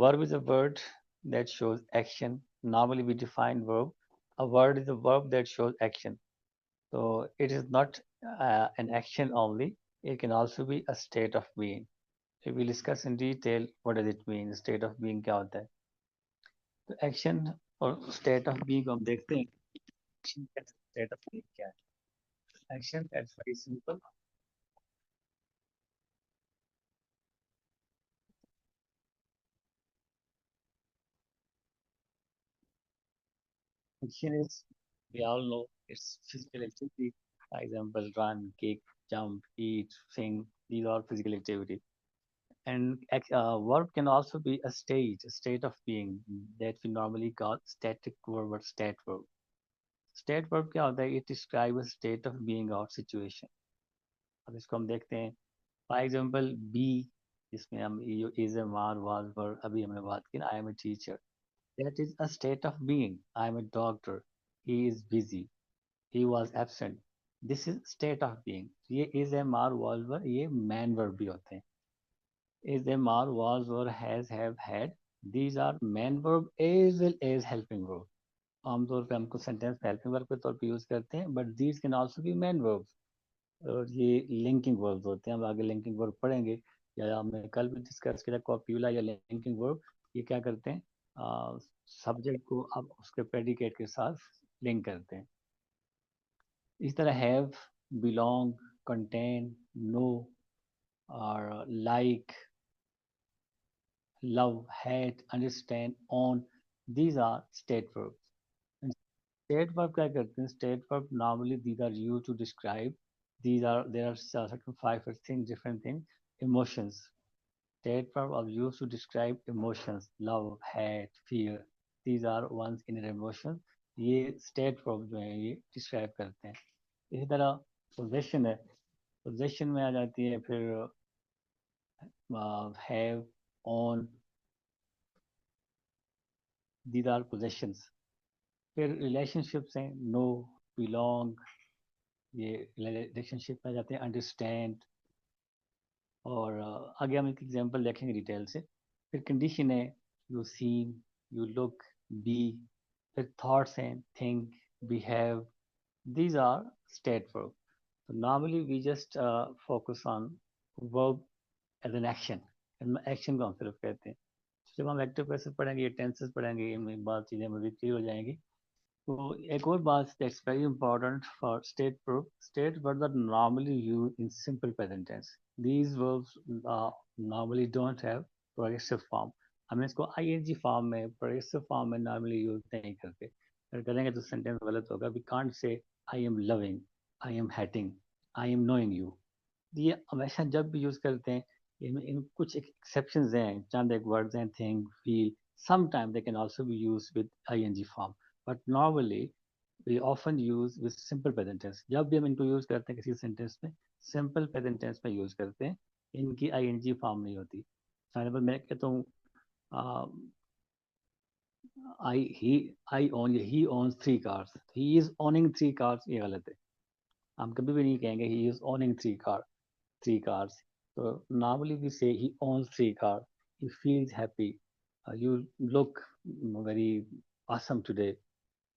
Verb is a word that shows action. Normally, we define verb. A word is a verb that shows action. So it is not an action only. It can also be a state of being. So we'll discuss in detail what does it mean. State of being क्या होता है? तो action और state of being को हम देखते हैं. Action क्या है? State of being क्या है? Action, that's very simple. Action is, we all know, it's physical activity. For example, run, kick, jump, eat, sing. These are physical activity. And verb can also be a state of being that we normally call static verb or state verb. State verb क्या होता है? It describes a state of being or situation. अब इसको हम देखते हैं. For example, be, जिसमें हम is a var was were अभी हमने बात की ना. I am a teacher. That is a state of being. I am a doctor. He is busy. He was absent. This is state of being. ये is a var was were ये man verb भी होते हैं. Is them are, was, or has, have, had. These are main verb as well as helping verb. आमतौर पे हमको sentence helping verb के तौर पे यूज करते हैं, but these can also be main verbs. और ये लिंकिंग वर्ब्स होते हैं. हम आगे लिंकिंग वर्ब पढ़ेंगे, या हमने कल भी डिस्कस किया कॉप्यूला या लिंकिंग वर्ब. ये क्या करते हैं? सब्जेक्ट को अब उसके प्रेडिकेट के साथ लिंक करते हैं. इस तरह हैव, बिलोंग, कंटेन, नो और like, love, hate, understand, own. These are state verbs. And state verb क्या करते हैं? State verb normally these are used to describe. There are certain five or things, different things. Emotions. State verb are used to describe emotions. Love, hate, fear. These are ones in emotions. ये state verb जो है ये describe करते हैं. इसी तरह possession है. Possession में आ जाती है फिर have, own. These are possessions. फिर रिलेशनशिप्स हैं. नो, बिलोंग, ये रिलेशनशिप में जाते हैं. अंडरस्टैंड. और आगे हम एक एग्जांपल देखेंगे डिटेल से. फिर कंडीशन है. You seen, you look, be. फिर थॉट्स हैं. Think, behave. These are state verb. So normally we just focus on verb as an action. Action को हम सिर्फ कहते हैं. जब हम एक्टिव पैसिव पढ़ेंगे, ये टेंसेस पढ़ेंगे, इनमें बात चीज़ें मुझे क्लियर हो जाएंगी. तो एक और बात that's very important for state verb. State verbs are normally used in simple present tense. These verbs normally don't have progressive form. हमें इसको ing form में, progressive form में normally use नहीं करते. अगर करेंगे तो sentence गलत होगा. We can't say I am loving, I am hating, I am knowing you. ये हमेशा जब भी यूज करते हैं, इन कुछ एक्सेप्शंस हैं. चंद एक वर्ड्स हैं. Think, feel. Sometimes they can also be used with ing form, but normally we often use with simple present tense. जब भी हम इनको यूज करते हैं किसी सेंटेंस में, सिंपल प्रेजेंट टेंस में यूज करते हैं. इनकी ing फॉर्म नहीं होती. फॉर एग्जाम्पल मैं कहता हूँ I own, he owns 3 cars. He is owning 3 cars. ये गलत है. हम कभी भी नहीं कहेंगे ही is owning 3 cars. So normally we say he owns 3 cars. He feels happy. You look very awesome today.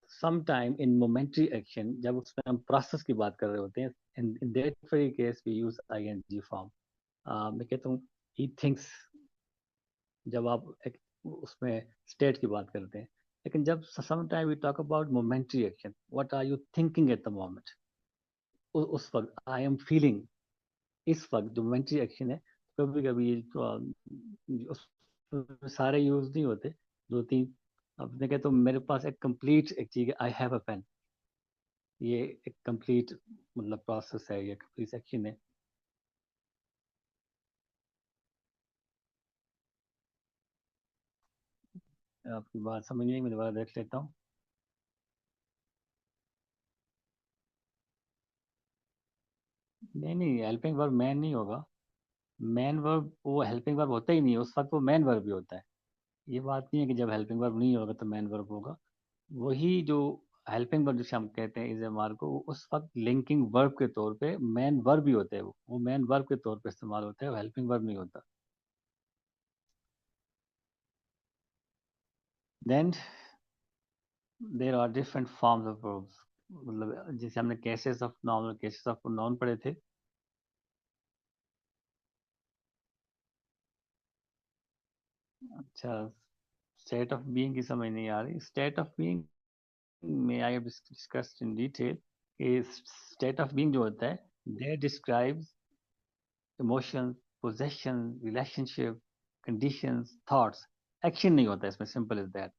Sometime in momentary action, जब उसमें हम process की बात कर रहे होते हैं, in that very case we use ing form. मैं कहता हूँ he thinks, जब आप उसमें state की बात करते हैं. लेकिन जब sometime we talk about momentary action, what are you thinking at the moment? उस वक्त I am feeling. इस वक्त जो मोमेंट्री एक्शन है, कभी कभी सारे यूज नहीं होते. 2-3. अब मैं कहता हूँ मेरे पास एक कंप्लीट एक चीज है. I have a pen. ये एक कंप्लीट मतलब प्रोसेस है, ये कंप्लीट एक्शन है. आपकी बात समझ नहीं, मैं दोबारा देख लेता हूँ. नहीं नहीं, हेल्पिंग वर्ब मैन नहीं होगा. मैन वर्ब वो हेल्पिंग वर्ब होता ही नहीं है. उस वक्त वो मैन वर्ब भी होता है. ये बात नहीं है कि जब हेल्पिंग वर्ब नहीं होगा तो मैन वर्ब होगा. वही जो हेल्पिंग वर्ब जिसे हम कहते हैं इज एम आर को, उस वक्त लिंकिंग वर्ब के तौर पे मेन वर्ब ही होते हैं. वो मेन वर्ब के तौर पे इस्तेमाल होता है, वो हेल्पिंग वर्ब नहीं होता. Then there are different forms of verbs, मतलब जैसे हमने केसेस ऑफ नाउन और केसेस ऑफ नाउन पढ़े थे। अच्छा, स्टेट ऑफ बीइंग की समझ नहीं आ रही। स्टेट ऑफ बीइंग में I have discussed in detail. State of being जो होता है, that describes emotions, possession, relationship, conditions, thoughts. Action नहीं होता इसमें, सिंपल इज दैट।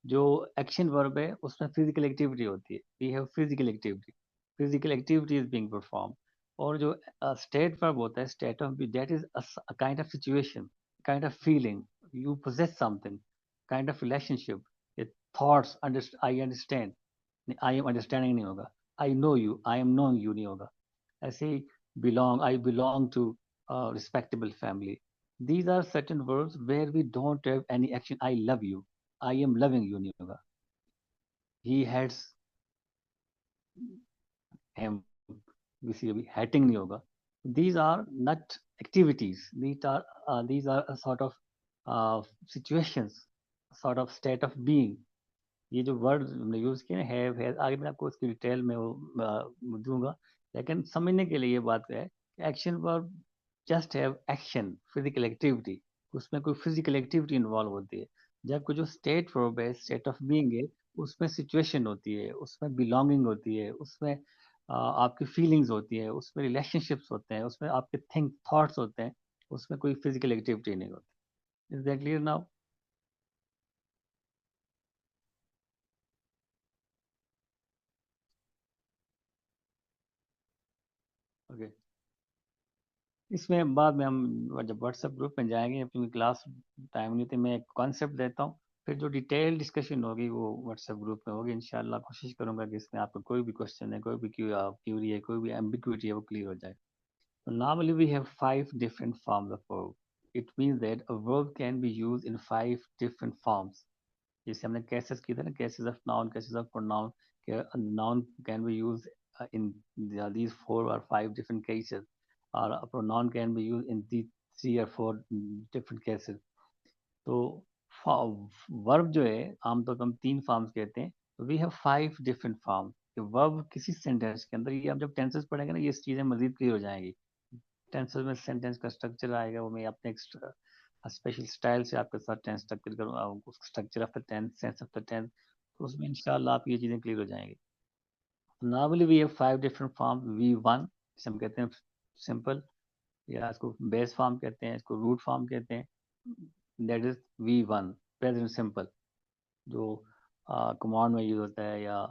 जो एक्शन वर्ब है उसमें फिजिकल एक्टिविटी होती है, we have physical activity, physical activity is being perform. और जो स्टेट वर्ब होता है, state of be, that is a kind of situation, kind of feeling, you possess something, kind of relationship. Thoughts, I understand, I am understanding नहीं होगा। I know you, I am knowing you नहीं होगा। ऐसे ही belong, I belong to a respectable family. These are certain verbs where we don't have any action. I love you, I am loving you नहीं होगा। He has him, किसी अभी hating नहीं होगा। These are not activities. These are a sort of situations, sort of state of being. ये जो word हमने use किए है, आगे मैं आपको उसकी डिटेल में वो दूंगा। लेकिन समझने के लिए ये बात है कि action verb just have action, physical activity, उसमें कोई फिजिकल एक्टिविटी इन्वॉल्व होती है। जबकि जो स्टेट वर्ब है, स्टेट ऑफ बीइंग है, उसमें सिचुएशन होती है, उसमें बिलोंगिंग होती है, उसमें आपकी फीलिंग्स होती है, उसमें रिलेशनशिप्स होते हैं, उसमें आपके थॉट्स होते हैं, उसमें कोई फिजिकल एक्टिविटी नहीं होती। Is that clear now? Okay. इसमें बाद में हम जब व्हाट्सएप ग्रुप में जाएंगे, अपनी क्लास टाइम नहीं, तो मैं एक कॉन्सेप्ट देता हूँ, फिर जो डिटेल डिस्कशन होगी वो व्हाट्सएप ग्रुप में होगी इंशाल्लाह। कोशिश करूंगा कि इसमें आपका कोई भी क्वेश्चन है, कोई भी क्यूरी है, कोई भी एम्बिग्यूटी है, वो क्लियर हो जाए। Normally we have 5 different forms of verb. It means that a verb can be used in 5 different forms. जैसे हमने cases की थे ना, cases of noun, cases of pronoun, a noun can be used in these 4 or 5 different cases, or a pronoun can be used in the 3 or 4 different cases. तो verb जो है आमतौर पर हम 3 फॉर्म्स कहते हैं। We have 5 different forms। Verb किसी sentence के अंदर, ये हम जब टेंसेस पढ़ेंगे ना, ये चीजें मजीद क्लियर हो जाएंगी। टेंसेस में सेंटेंस का स्ट्रक्चर आएगा, वो मैं अपने स्पेशल स्टाइल से आपके साथ टेंस स्ट्रक्चर करूँगा, structure of the tense, sense of the tense, तो उसमें इंशाल्लाह आप ये चीज़ें क्लियर हो जाएंगी। Normally we have 5 different forms। V1 जिसे हम कहते हैं सिंपल, या इसको बेस फॉर्म कहते हैं, इसको रूट फॉर्म कहते हैं। That is V1, present simple, जो कमांड में यूज होता है या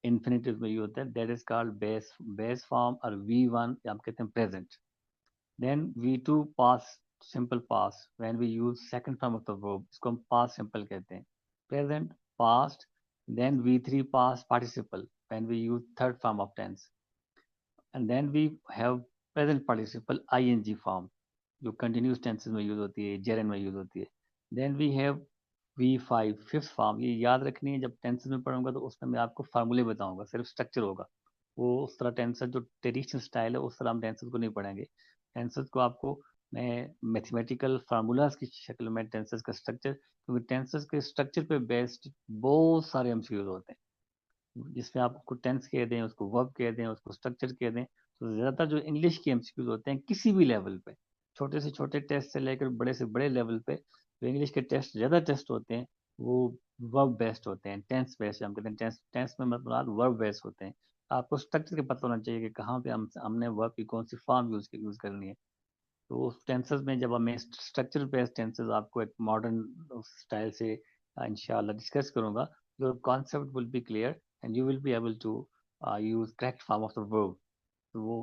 इन्फिनेटिव में यूज होता है। That is called base form, और V1 हम कहते हैं present. Then V2 past, simple past, when we use second form of the verb, इसको हम past simple कहते हैं। Present, past, then V3 past participle, when we use third form of tense. And then we have present participle ing form, जो continuous tenses में use होती है, gerund में use होती है। Then we have V5 fifth form, ये याद रखनी है, जब टेंसेस में पढ़ूंगा तो उसमें मैं आपको फार्मूले बताऊंगा, सिर्फ स्ट्रक्चर होगा। वो उस तरह टेंसेस जो ट्रेडिशनल स्टाइल है उस तरह हम टेंसेस को नहीं पढ़ेंगे। टेंसेस को आपको मैं मैथमेटिकल फार्मूलाज की शक्ल में, टेंसेस का स्ट्रक्चर, क्योंकि टेंसेस के स्ट्रक्चर पे बेस्ड बहुत सारे एमसीक्यूज होते हैं, जिसमें आप उसको टेंस कह दें, उसको वर्ब कह दें, उसको स्ट्रक्चर कह दें। तो ज़्यादातर जो इंग्लिश के एमसीक्यूज होते हैं किसी भी लेवल पे, छोटे से छोटे टेस्ट से लेकर बड़े से बड़े लेवल पे, जो इंग्लिश के टेस्ट ज़्यादा टेस्ट होते हैं, वो वर्ब बेस्ड होते हैं, टेंस बेस्ड हम कहते हैं। टेंस टेंस में मतलब वर्ब बेस्ड होते हैं। आपको स्ट्रक्चर का पता होना चाहिए कि कहाँ पे हमने वर्ब की कौन सी फॉर्म यूज करनी है। तो उस टेंसेस में जब हमें स्ट्रक्चर बेस्ड टेंसेस आपको एक मॉडर्न स्टाइल से इंशाल्लाह डिस्कस करूंगा, your concept will be clear and you will be able to use correct form of the verb. तो वो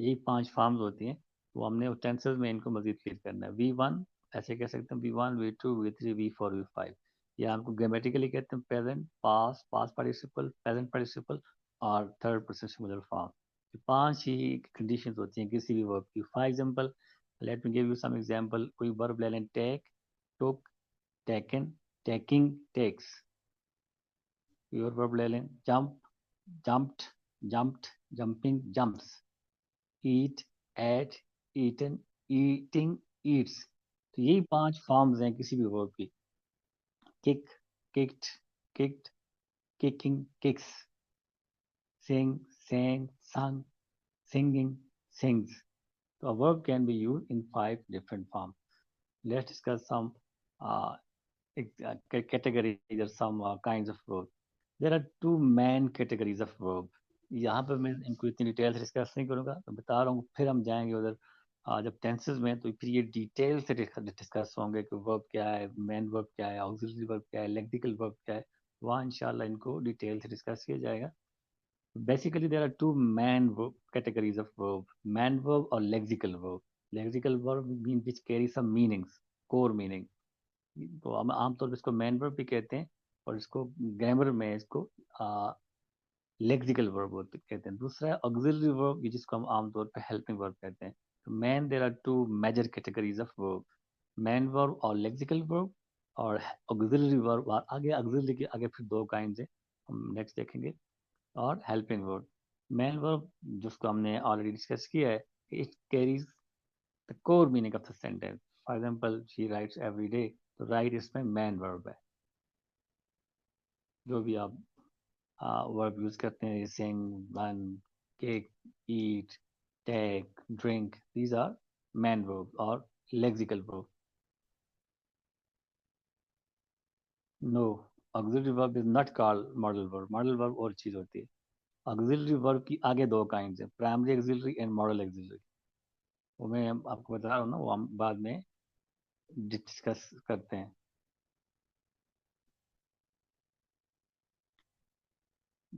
यही 5 फॉर्म्स होती हैं, वो हमने टेंसेस में इनको मजीद क्लियर करना है। V1 ऐसे कह सकते हैं, V1, V2, V3, V4, V5। या हमको ग्रामेटिकली कहते हैं present, past, past participle, present participle, और थर्ड पर्सन सिंगुलर फॉर्म। 5 ही कंडीशंस होती हैं किसी भी वर्ब की। For example, let me give you some example. कोई वर्ब ले लें, take, took, taken, taking, takes. कोई और वर्ब ले लें, jump, jumped, jumped, jumping, jumps. Eat, ate, eaten, eating, eats. तो यही 5 फॉर्म्स हैं किसी भी वर्ब की। Kick, kicked, kicked, kicking, kicks, sing, sang, sung, singing, sings. So a verb can be used in 5 different forms. Let's discuss some uh, categories or some kinds of verbs. There are two main categories of verb. यहाँ पर मैं इनको इतनी detail से discuss नहीं करूँगा, तो बता रहा हूँ, फिर हम जाएंगे उधर जब टेंसेस में, तो फिर ये डिटेल से डिस्कस होंगे कि वर्ब क्या है, मेन वर्ब क्या है, ऑक्सिलरी वर्ब क्या है, लेक्सिकल वर्ब क्या है, वहाँ इंशाल्लाह इनको डिटेल से डिस्कस किया जाएगा. Basically, there are two main categories of verb: main verb or lexical verb. Lexical verb mean which carry some meanings, core meaning. तो हम आमतौर पर इसको main verb भी कहते हैं, और इसको ग्रामर में इसको लेक्सिकल वर्ब कहते हैं. दूसरा है ऑक्सिलरी वर्ब, जिसको हम आमतौर पर हेल्पिंग वर्ब कहते हैं. तो main there are two major categories of verb: main verb और लेक्सिकल वर्ब, और ऑक्सिलरी वर्ब. और आगे ऑक्सिलरी के आगे फिर दो काइंड है, हम नेक्स्ट देखेंगे. और हेल्पिंग वर्ब. मेन वर्ब जिसको हमने ऑलरेडी डिस्कस किया है, it carries the core meaning of the sentence. For example, she writes every day, तो राइट इसमें मेन वर्ब है. जो भी आप वर्ब यूज करते हैं, sing, run, kick, eat, take, drink, these are main verb और lexical verb. No, auxiliary verb is not called modal verb. Modal verb और चीज होती है. ऑक्सिलरी वर्ब की आगे दो काइंड है: primary auxiliary and modal auxiliary. वो मैं आपको बता रहा हूँ ना, वो हम बाद में डिस्कस करते हैं.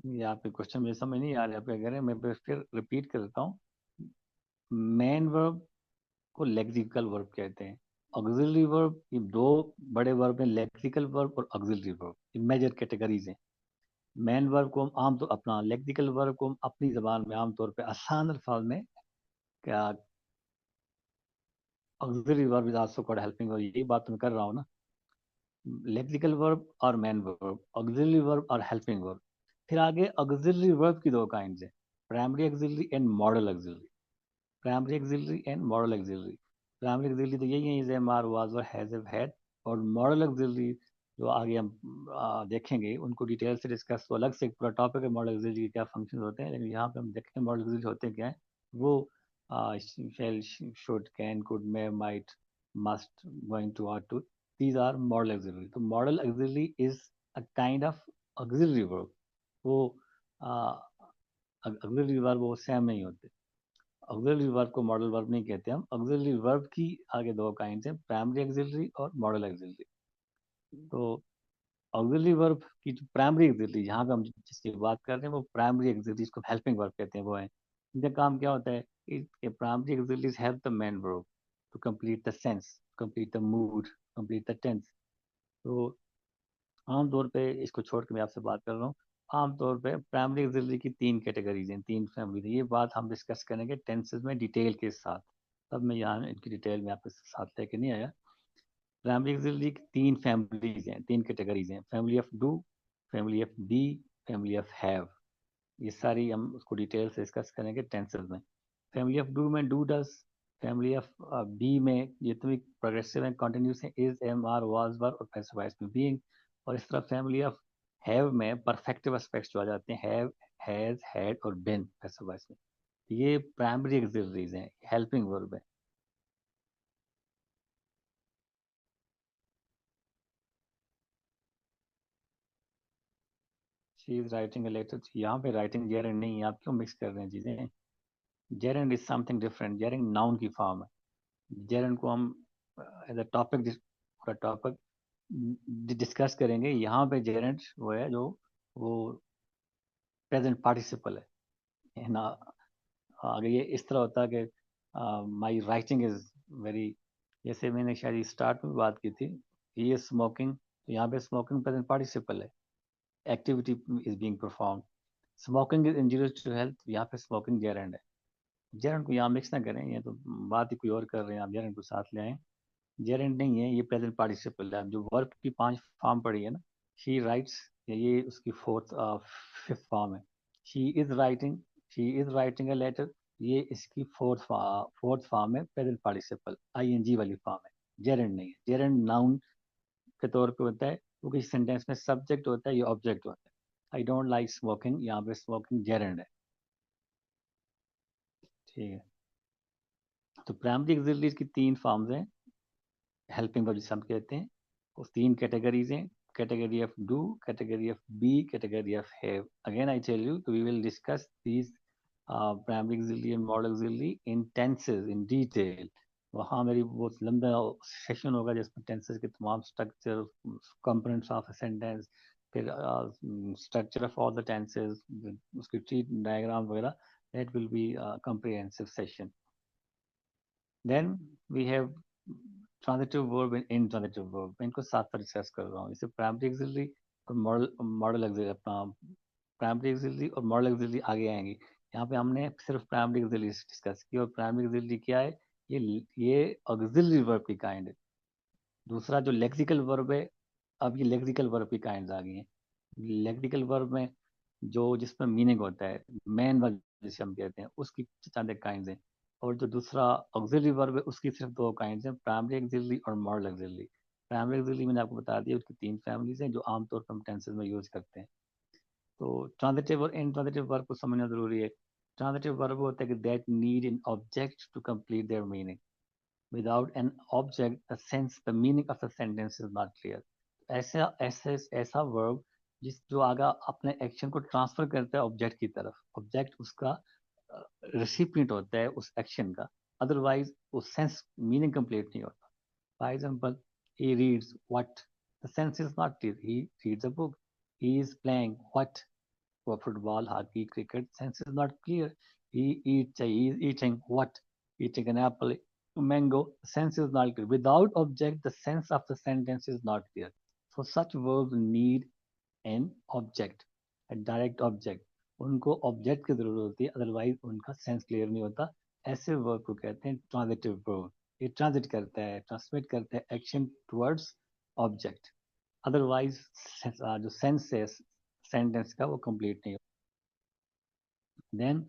ये आपके क्वेश्चन मुझे समझ नहीं आ रहे, आप क्या कह रहे हैं, मैं फिर रिपीट कर देता हूँ. मेन वर्ब को लेक्सिकल वर्ब कहते हैं. ऑक्सिलरी वर्ब, ये दो बड़े वर्ब हैं: लेक्सिकल वर्ब और ऑक्सिलरी वर्ब. ये मेजर कैटेगरीज हैं. मेन वर्ब को हम आम तो अपना लेक्सिकल वर्ब को हम अपनी जबान में आमतौर पे आसान अल्फाज में क्या, auxiliary verb is also called helping verb. यही बात मैं कर रहा हूँ ना. लेक्सिकल वर्ब और मेन वर्ब, ऑक्सिलरी वर्ब और हेल्पिंग वर्ब. फिर आगे ऑक्सिलरी वर्ब की दो काइंड है: primary auxiliary and modal auxiliary. Primary auxiliary and modal auxiliary. Primary auxiliary तो यही है, is, am, are, was, were, has, have, had. और मॉडल ऑक्सिलरी जो आगे हम देखेंगे, उनको डिटेल से डिस्कस, तो अलग से पूरा टॉपिक है मॉडल ऑक्सिलरी के क्या फंक्शन होते हैं. लेकिन यहाँ पे हम देखेंगे मॉडल ऑक्सिलरी होते क्या है. वो shall, should, can, could, may, might, must, going to, ought to. These are modal auxiliary. तो modal auxiliary is a kind of auxiliary verb. वो auxiliary verb वो सेम नहीं होते. ऑक्सिलरी वर्ब को मॉडल वर्ब नहीं कहते हम. ऑक्सिलरी वर्ब की आगे दो काइंड हैं: प्राइमरी ऑक्सिलरी और मॉडल ऑक्सिलरी. तो ऑक्सिलरी वर्ब की जो प्राइमरी ऑक्सिलरी, यहाँ पे हम जिसकी बात कर रहे हैं, वो प्राइमरी ऑक्सिलरी, जिसको हेल्पिंग वर्ब कहते हैं, वो है. इनका काम क्या होता है? Primary auxiliaries help the main verb to complete the sense, complete the mood, complete the tense. तो आमतौर पे इसको छोड़ के मैं आपसे बात कर रहा हूँ. आमतौर पे प्राइमरी ऑक्सिलरी की तीन कैटेगरीज हैं, तीन फैमिली. ये बात हम डिस्कस करेंगे टेंसेज में डिटेल के साथ. तब मैं यहाँ इनकी डिटेल में आपके साथ लेके नहीं आया. प्राइमरी ऑक्सिलरी की तीन फैमिलीज हैं, तीन कैटेगरीज हैं: family of do, family of be, family of have. ये सारी हम उसको डिटेल से डिस्कस करेंगे टेंसेज में. फैमिली ऑफ डू में do, does. Family of be में जितने भी प्रोग्रेसिव हैं, कंटिन्यूस हैं, is, am, are, was, were, और पैसिव वॉइस में बीइंग. और इस तरह फैमिली ऑफ हैव में परफेक्टिव एस्पेक्ट्स जो आ जाते हैं: हैव, हैज, हैड और बीन, पैसिव वॉइस में. ये प्राइमरी ऑक्सिलरीज हैं, हेल्पिंग वर्ब है. She is writing a letter. यहाँ पे राइटिंग जेरेंड नहीं है, आप क्यों मिक्स कर रहे हैं चीजें? Gerund is something different. Gerund noun की फॉर्म है. जेरेंड को हम एज अ टॉपिक, पूरा टॉपिक डिस्कस करेंगे. यहाँ पे जेरेंट वो है जो वो प्रेजेंट पार्टिसिपल है ना. अगर ये इस तरह होता कि माई राइटिंग इज वेरी, जैसे मैंने शायद स्टार्ट में बात की थी, ही इज स्मोकिंग, तो यहाँ पे स्मोकिंग प्रेजेंट पार्टिसिपल है. Activity is being perform. Smoking is injurious to health, यहाँ पे स्मोकिंग जेरेंड है. जेरेंड को यहाँ मिक्स ना करें, ये तो बात ही कोई और कर रहे हैं, आप जेरेंड को साथ ले आए. जेरेंड नहीं है, ये प्रेजेंट पार्टिसिपल है. जो वर्ब की 5 फॉर्म पड़ी है ना, शी राइट्स, ये उसकी फोर्थ फिफ्थ फॉर्म है. She is writing, she is writing a letter, ये इसकी फोर्थ फॉर्म है, प्रेजेंट पार्टिसिपल आईएनजी वाली फॉर्म है. जेरेंड नहीं है. जेरेंड नाउन के तौर पे होता है, क्योंकि सेंटेंस में सब्जेक्ट होता है, ये ऑब्जेक्ट होता है. आई डोंट लाइक स्मोकिंग, यहाँ पे स्मोकिंग जेरेंड है. ठीक है. तो प्राइमरी ऑक्सिलरीज की 3 फॉर्म्स हैं, हेल्पिंग वर्ब जिसे हम कहते हैं. उस 3 कैटेगरीज हैं, category of do, category of be, category of have. Again I tell you, we will discuss these primary auxiliary and modal auxiliary in tenses in detail. वहाँ मेरी बहुत लंबा सेशन होगा जिसमें टेंसेस के तमाम structure, components of a sentence, फिर structure of all the tenses, उसकी ट्री डायग्राम वगैरह. That will be comprehensive session. Then we have transitive verb and intransitive verb. मैं इनको साथ पर डिस्कस कर रहा हूँ. जैसे प्राइमरी ऑक्सिलरी और मॉडल ऑक्सिलरी, अपना प्राइमरी ऑक्सिलरी और मॉडल ऑक्सिलरी आगे आएंगी. यहाँ पे हमने सिर्फ प्राइमरी ऑक्सिलरी डिस्कस की. और प्राइमरी ऑक्सिलरी क्या है? ये ऑक्सिलरी वर्ब की काइंड है. दूसरा जो लेक्सिकल वर्ब है, अब ये लेक्सिकल वर्ब की काइंड आ गई हैं. लेक्सिकल वर्ब में जो जिसमें मीनिंग होता है, मेन वर्ब जिसे हम कहते हैं, उसकी चंद काइंड हैं. और जो दूसरा ऑक्सिलरी वर्ब है, उसकी सिर्फ 2 काइंड हैं, प्राइमरी ऑक्सिलरी और मॉडल ऑक्सिलरी. प्राइमरी ऑक्सिलरी मैंने आपको बता दिया, उसकी 3 फैमिलीज हैं जो आमतौर पर हम टेंसेस में यूज करते हैं. तो ट्रांजिटिव और इनट्रांजिटिव वर्ब को समझना जरूरी है. ट्रांजिटिव वर्ब होता है कि that need an object to complete their meaning. Without an object, the meaning of the sentence is not clear. ऐसा वर्ब जो आगा अपने एक्शन को ट्रांसफर करता है ऑब्जेक्ट की तरफ, ऑब्जेक्ट उसका रिसिपिएंट होता है उस एक्शन का, अदरवाइज वो सेंस मीनिंग कंप्लीट नहीं होता. For example, he reads what, the sense is not clear. He reads a book. He is playing what, for football, hockey, cricket, sense is not clear. He is eating what? Eating an apple, mango, sense is not clear. Without object, the sense of the sentence is not clear. So such verbs need an object, a direct object. उनको object की जरूरत होती है, otherwise उनका sense clear नहीं होता. ऐसे verb को कहते हैं ट्रांजिटिव वर्ब. ये ट्रांजिट करता है, ट्रांसमिट करता है एक्शन टुवर्ड्स ऑब्जेक्ट. अदरवाइज जो सेंस है सेंटेंस का वो कंप्लीट नहीं. Then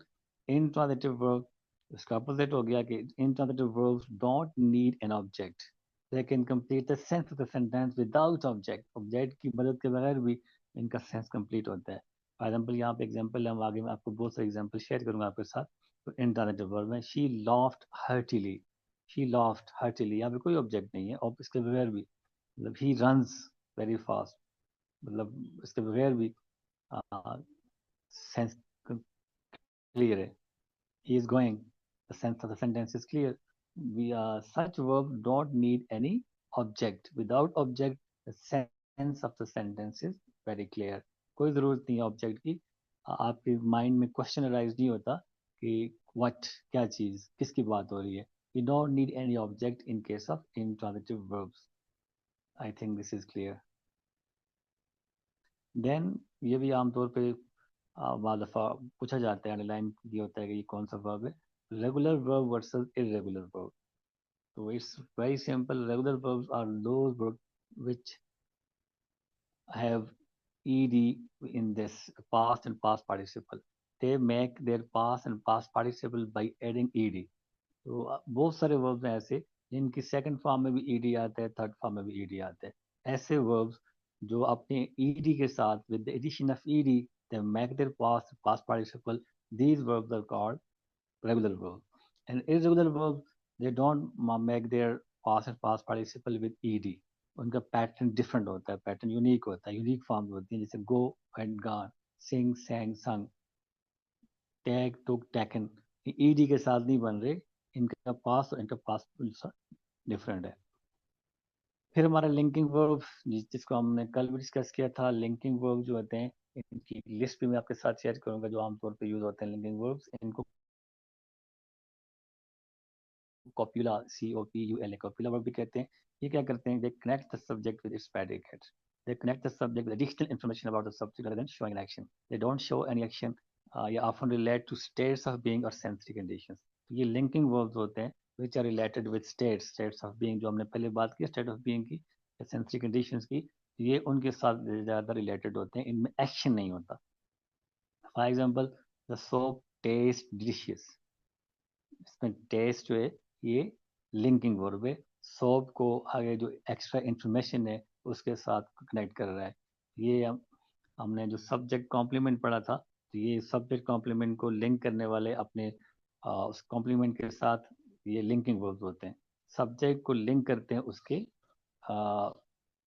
intransitive verb, इसका opposite हो गया कि intransitive verbs don't need an object. They can complete the sense of the sentence without object. Object की मदद के बगैर भी इनका सेंस कंप्लीट होता है. फॉर एग्जाम्पल, यहाँ पे एग्जाम्पल है, हम आगे मैं आपको बहुत सारे एग्जाम्पल शेयर करूंगा आपके साथ. तो intransitive verb में she laughed heartily. She laughed heartily, यहाँ पे कोई ऑब्जेक्ट नहीं है, और इसके बगैर भी, मतलब he runs very fast, मतलब इसके बगैर भी सेंस क्लियर है. He is going. The sense of the sentence is clear. Such verbs don't need any object. Without object, the sense of the sentence is very clear. कोई ज़रूरत नहीं है object की. आपके माइंड में क्वेश्चन अराइज नहीं होता कि what, क्या चीज़, किसकी बात हो रही है. You don't need any object in case of intransitive verbs. I think this is clear. Then ये भी आमतौर पे बाद दफ़ा पूछा जाता है, अंडरलाइन ये होता है कि ये कौन सा वर्ब है. Regular verb versus irregular verb. So it's very simple. Regular verbs are those verbs which have ed in this past and past participle. They make their past and past participle by adding ed. तो बहुत सारे verbs हैं ऐसे जिनकी second form में भी ed आता है, थर्ड फॉर्म में भी ed आता है. ऐसे वर्ब्स जो अपने ed के साथ with the addition of ed they make their past participle. These verbs are called regular verbs. And irregular verbs, they don't make their past and past participle with ed. उनका pattern different होता है, pattern unique होता है, unique form होती है. जैसे go and gone, सिंग सैंग संग, tag टुक टैकन, ED के साथ नहीं बन रहे. इनका पास्ट और इनका पास्ट डिफरेंट है. फिर हमारा लिंकिंग वर्ब, जिसको हमने कल भी डिस्कस किया था. लिंकिंग वर्ब जो होते हैं, इनकी लिस्ट भी मैं आपके साथ शेयर करूंगा जो आमतौर पर यूज होते हैं लिंकिंग वर्ब्स. इनको कॉप्यूला, COPULA, कॉप्यूला वर्ब भी कहते हैं. ये क्या करते हैं? They connect the subject with its predicate. They connect the subject with additional information about the subject rather than showing an action. They don't show any action. ये often relate to states of being or sensory conditions. तो ये linking verbs होते हैं which are related with states of being, जो हमने पहले बात की state of being की या sensory conditions की. ये उनके साथ ज़्यादा related होते हैं, इनमें action नहीं होता. For example, the soap tastes delicious. इसमें टेस्ट जो है ये लिंकिंग वर्ब है. सोप को आगे जो एक्स्ट्रा इंफॉर्मेशन है उसके साथ कनेक्ट कर रहा है। ये हमने जो सब्जेक्ट कॉम्प्लीमेंट पढ़ा था, तो ये सब्जेक्ट कॉम्प्लीमेंट को लिंक करने वाले अपने उस कॉम्प्लीमेंट के साथ ये लिंकिंग वर्ब्स होते हैं। सब्जेक्ट को लिंक करते हैं उसके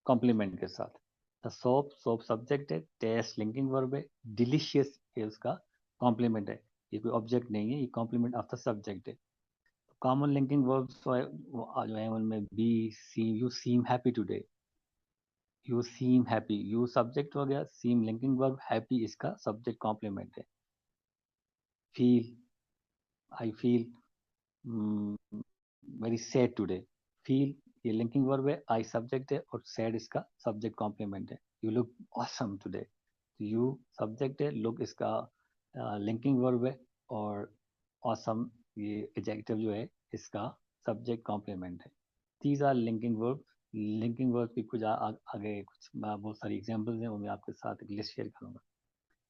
कॉम्प्लीमेंट के साथ। द सोप, सोप सब्जेक्ट है, टेस्ट लिंकिंग वर्ब है, डिलीशियस है उसका कॉम्प्लीमेंट है। ये कोई ऑब्जेक्ट नहीं है, ये कॉम्प्लीमेंट ऑफ द सब्जेक्ट है। कॉमन लिंकिंग वर्ब्स जो है उनमें be, see, you seem happy today, you seem happy, you subject हो गया, सीम लिंकिंग वर्ब, हैप्पी इसका सब्जेक्ट कॉम्प्लीमेंट है। Feel, I feel very sad today, feel ये linking verb है, आई सब्जेक्ट है और सैड इसका सब्जेक्ट कॉम्प्लीमेंट है। You look awesome today, you subject है, लुक इसका लिंकिंग वर्ब है और ऑसम ये एडजेक्टिव जो है इसका सब्जेक्ट कॉम्प्लीमेंट है। These are linking verb. Linking verb की कुछ आगे कुछ बहुत सारी एग्जांपल्स हैं, वो मैं आपके साथ एक लिस्ट शेयर करूंगा।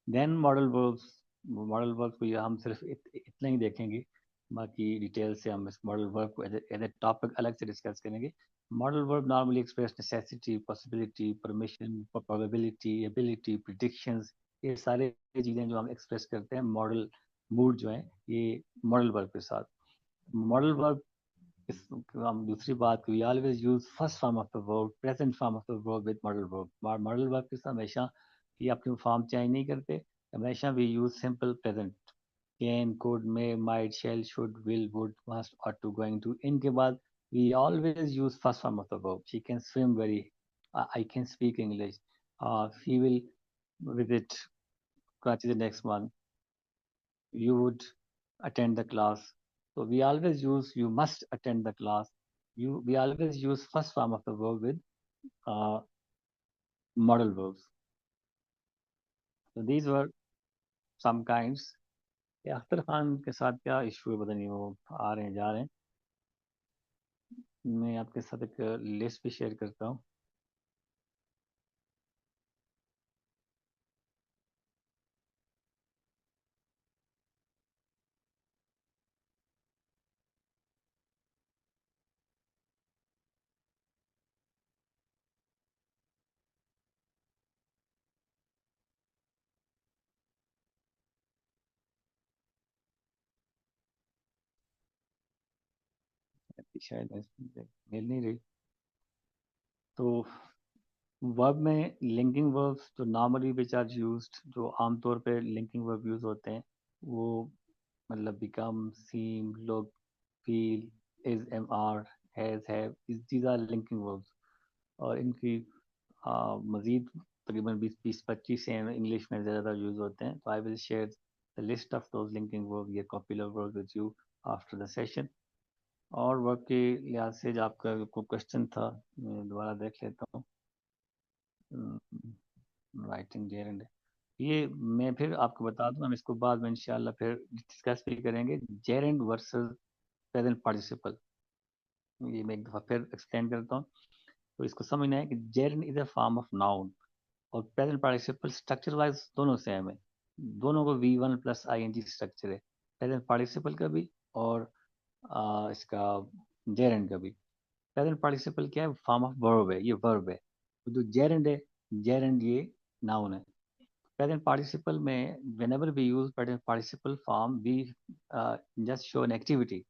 Then modal verbs, modal verb को ये हम सिर्फ इतना ही देखेंगे, बाकी डिटेल से हम इस मॉडल वर्ब को एज ए टॉपिक अलग से डिस्कस करेंगे। Modal verb normally express necessity, possibility, permission, probability, ability, predictions, ये सारे चीज़ें जो हम एक्सप्रेस करते हैं मॉडल मूड जो है ये मॉडल वर्ब के साथ। मॉडल वर्ब इस हम दूसरी बात, we always use first form of the verb, present form of the verb with modal verb. Modal verb के साथ हमेशा ये अपनी फॉर्म चेंज नहीं करते, हमेशा we use simple present. Can, could, may, might, shall, should, will, would, must, ought to, going to, इनके बाद we always use first form of the verb. She can swim very, I can speak English, he will visit Karachi the next month, you would attend the class. So we always use you must attend the class. We always use first form of the verb with uh, modal verbs. So these were some kinds. ये अख्तर खान के साथ क्या issue है पता नहीं, वो आ रहे हैं जा रहे हैं। मैं आपके साथ एक लिस्ट भी शेयर करता हूँ। शायद मिल नहीं रही। तो वर्ब में लिंकिंग वर्ब्स जो नॉर्मली विच आर यूज्ड, जो आमतौर पे लिंकिंग वर्ब यूज होते हैं, वो मतलब become, seem, look, feel, is, am, are, have, these are linking verbs. और इनकी मजीद तकरीबन 20-25 से इंग्लिश में ज़्यादा यूज होते हैं। तो I will share the list of those linking verb या popular verb with you after the session. और वर्ब के लिहाज से जो आपका कोई क्वेश्चन था, मैं दोबारा देख लेता हूँ। राइटिंग जेर एंड, ये मैं फिर आपको बता दूं, हम इसको बाद में इंशाल्लाह फिर डिस्कस भी करेंगे। जेरेंड वर्सेस प्रेजेंट पार्टिसिपल, ये मैं एक दफ़ा फिर एक्सप्लेन करता हूँ। तो इसको समझना है कि gerund is a form of noun और प्रेजेंट पार्टिसिपल स्ट्रक्चर वाइज दोनों सेम है। दोनों को V1 प्लस ING स्ट्रक्चर है, प्रेजेंट पार्टिसिपल का भी और इसका जेरेंड का भी। प्रेजेंट पार्टिसिपल क्या है, फॉर्म ऑफ वर्ब है, ये वर्ब है। तो जो जेरेंड है, जेरेंड ये नाउन है। Present participle में whenever we use present participle form, we just show an activity.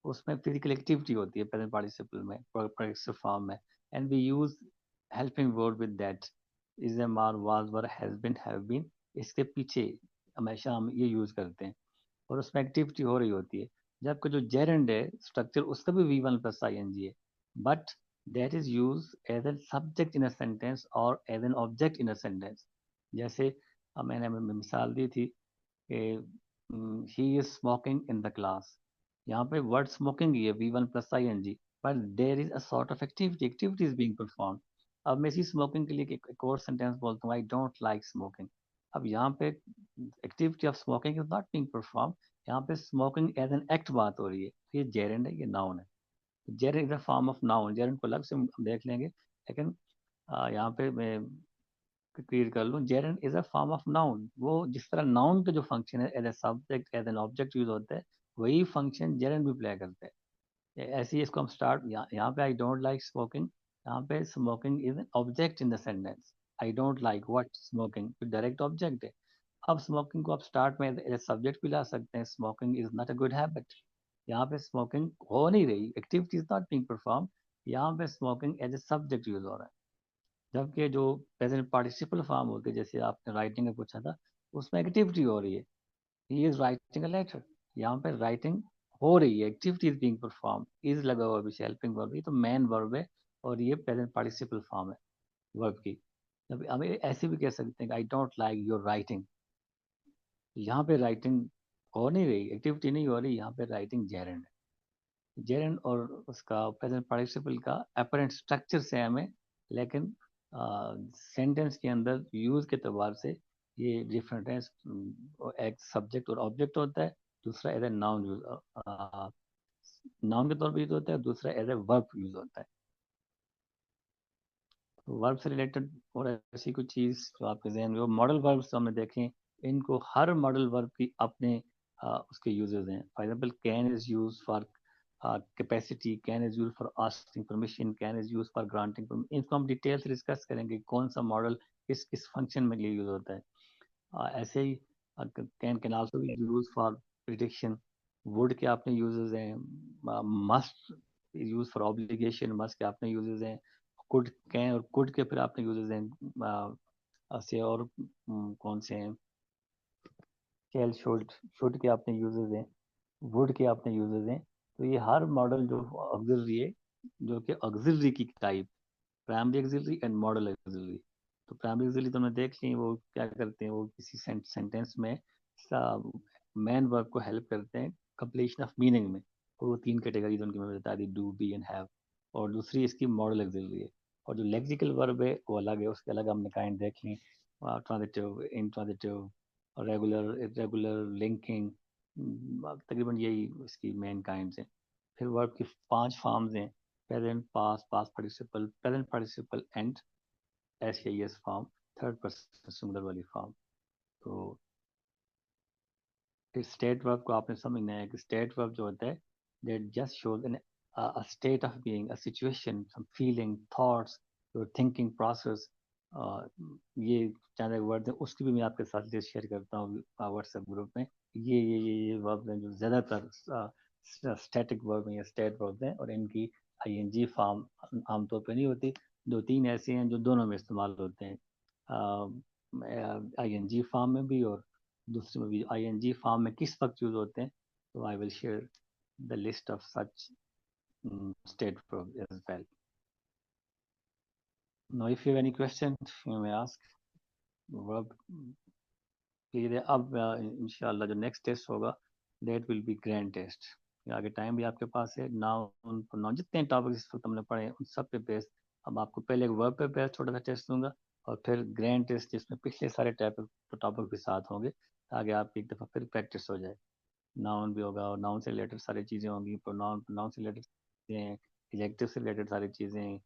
उसमें physical activity होती है present participle में, participle form में, and we use helping word with that, is, am, are, was, were, has been, have been, इसके पीछे हमेशा हम ये यूज करते हैं और उसमें एक्टिविटी हो रही होती है। जबकि जो जेरेंड है स्ट्रक्चर, उसका भी V1 प्लस ING है, but that is used as a subject in a sentence or as an object in a sentence। जैसे मैंने मिसाल दी थी कि he is smoking in the class, यहाँ पे वर्ड स्मोकिंग ही है V1 plus ING, but there is a sort of activity, activity is being perform. अब मैं इसी स्मोकिंग के लिए एक और सेंटेंस बोलता हूँ, आई डोंट लाइक स्मोकिंग। अब यहाँ पे activity of smoking is not being perform, यहाँ पे स्मोकिंग एज एन एक्ट बात हो रही है। ये जेरेंड है, ये नाउन है। Gerund is a form of noun, gerund को अलग से हम देख लेंगे, लेकिन यहाँ पे मैं क्लियर कर लूँ, gerund is a form of noun. वो जिस तरह नाउन का जो फंक्शन है as a subject as an object use होता है, वही फंक्शन जेरेंड भी प्ले करता है। ऐसे ही इसको हम स्टार्ट, यहाँ पे आई डोंट लाइक स्मोकिंग, यहाँ पे smoking is an object in the sentence. I don't like what smoking, तो डायरेक्ट ऑब्जेक्ट है। अब स्मोकिंग को आप स्टार्ट में एज सब्जेक्ट भी ला सकते हैं, smoking is not a good habit. यहाँ पे स्मोकिंग हो नहीं रही, activity is not being perform, यहाँ पे smoking as a subject use हो रहा है। जबकि जो प्रेजेंट पार्टिसिपल फॉर्म होती है, जैसे आपने राइटिंग का पूछा था, उसमें एक्टिविटी हो रही है, he is writing a letter. यहाँ पे राइटिंग हो रही है, activity is being perform, is लगा हुआ पीछे हेल्पिंग वर्ब, ये तो मेन वर्ब है और ये प्रेजेंट पार्टिसिपल फॉर्म है वर्ब की। अब हमें ऐसे भी कह सकते हैं, I don't like your writing. यहाँ पे राइटिंग हो नहीं रही, एक्टिविटी नहीं हो रही, यहाँ पे राइटिंग जेरेंड है। जेरेंड और उसका प्रेजेंट पार्टिसिपल का अपरेंट स्ट्रक्चर सेम है, लेकिन सेंटेंस के अंदर यूज के तौर से ये डिफरेंट है। एक सब्जेक्ट और ऑब्जेक्ट होता है, दूसरा as a noun use, noun के तौर पर यूज होता है, दूसरा एज ए वर्ब यूज होता है। वर्ब से रिलेटेड और ऐसी कुछ चीज जो आपके जहन में, वो मॉडल वर्ब्स हमने देखें, इनको हर मॉडल वर्ब की अपने उसके यूजेस हैं। For example can is use for capacity, can is use for asking permission, can is use for granting permission. इनको हम डिटेल से डिस्कस करेंगे कौन सा मॉडल किस किस फंक्शन में लिए यूज होता है। ऐसे he can also be use for prediction. Would के अपने यूजेस हैं, must use for obligation, must के अपने यूजेस हैं, कुड कैन और कुड के फिर आपने यूजेस हैं ऐसे, और कौन से हैं, शेल शुड के आपने यूजेस हैं, वुड के आपने यूजेस हैं। तो ये हर मॉडल जो ऑक्सिलरी है, जो कि ऑक्सिलरी की type, primary auxiliary and modal auxiliary. तो प्राइमरी ऑक्सिलरी तो हमने देख ली, वो क्या करते हैं, वो किसी सेंटेंस में मेन वर्ब को हेल्प करते हैं कंप्लीशन ऑफ मीनिंग में। तो वो तीन कैटेगरीज उनकी मैं बता दी, डू, बी एंड हैव। और दूसरी इसकी मॉडल ऑक्सिलरी है। और जो लेक्सिकल वर्ब है वो अलग है, उसके अलग हमने काइंड देख ली, transitive, intransitive, regular, irregular, linking, तकरीबन यही इसकी मेन काइंड्स हैं। फिर वर्ब की 5 फॉर्म्स हैं, present, past, past participle, present participle and S form, third person singular वाली फॉर्म। तो स्टेट वर्ब को आपने समझना है कि स्टेट वर्ब जो होता है, that just shows N a state of being, a situation, some feeling, thoughts, your thinking process। ये चाहे वर्ड है, उसकी भी मैं आपके साथ लिस्ट शेयर करता हूँ व्हाट्सएप ग्रुप में। ये वर्ब हैं जो ज़्यादातर स्टैटिक वर्ब हैं या स्टेट वर्ब हैं, और इनकी आईएनजी फॉर्म आमतौर पे नहीं होती। 2-3 ऐसे हैं जो दोनों में इस्तेमाल होते हैं, आईएनजी फॉर्म में भी और दूसरे में भी। आईएनजी फॉर्म में किस वक्त यूज होते हैं, तो I will share the list of such state verb as well. Now if you have any questions you may ask। verb clear है। अब इंशाल्लाह जो नेक्स्ट टेस्ट होगा, that will be grand test. आगे टाइम भी आपके पास है। नाउन प्रोनाउन जितने टॉपिक इस वक्त हमने पढ़े उन सब पे बेस्ड अब आपको पहले एक वर्ब पे बेस्ड छोटा सा टेस्ट दूंगा, और फिर ग्रैंड टेस्ट जिसमें पिछले सारे टॉपिक भी साथ होंगे, ताकि आपकी एक दफ़ा फिर प्रैक्टिस हो जाए। नाउन भी होगा, और नाउन से रिलेटेड सारी चीज़ें होंगी, प्रोनाउन, प्रोनाउन से रिलेटेड चीज़ें, एडजेक्टिव से रिलेटेड सारी चीज़ें,